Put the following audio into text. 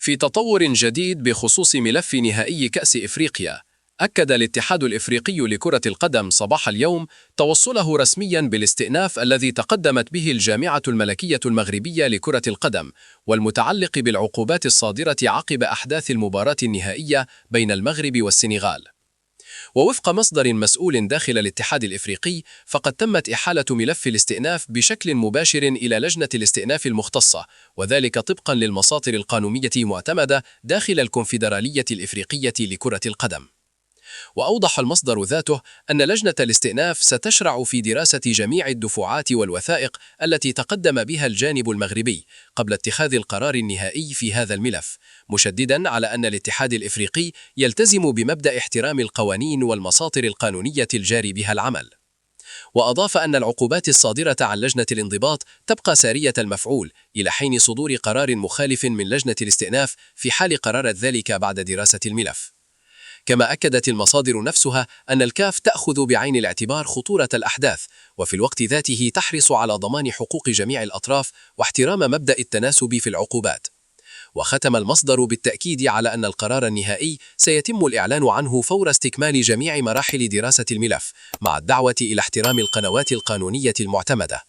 في تطور جديد بخصوص ملف نهائي كأس إفريقيا، أكد الاتحاد الإفريقي لكرة القدم صباح اليوم توصله رسمياً بالاستئناف الذي تقدمت به الجامعة الملكية المغربية لكرة القدم والمتعلق بالعقوبات الصادرة عقب أحداث المباراة النهائية بين المغرب والسنغال. ووفق مصدر مسؤول داخل الاتحاد الإفريقي، فقد تمت إحالة ملف الاستئناف بشكل مباشر إلى لجنة الاستئناف المختصة، وذلك طبقاً للمساطر القانونية معتمدة داخل الكونفدرالية الإفريقية لكرة القدم. وأوضح المصدر ذاته أن لجنة الاستئناف ستشرع في دراسة جميع الدفعات والوثائق التي تقدم بها الجانب المغربي قبل اتخاذ القرار النهائي في هذا الملف، مشدداً على أن الاتحاد الإفريقي يلتزم بمبدأ احترام القوانين والمساطر القانونية الجاري بها العمل. وأضاف أن العقوبات الصادرة عن لجنة الانضباط تبقى سارية المفعول إلى حين صدور قرار مخالف من لجنة الاستئناف في حال قررت ذلك بعد دراسة الملف. كما أكدت المصادر نفسها أن الكاف تأخذ بعين الاعتبار خطورة الأحداث، وفي الوقت ذاته تحرص على ضمان حقوق جميع الأطراف واحترام مبدأ التناسب في العقوبات. وختم المصدر بالتأكيد على أن القرار النهائي سيتم الإعلان عنه فور استكمال جميع مراحل دراسة الملف، مع الدعوة إلى احترام القنوات القانونية المعتمدة.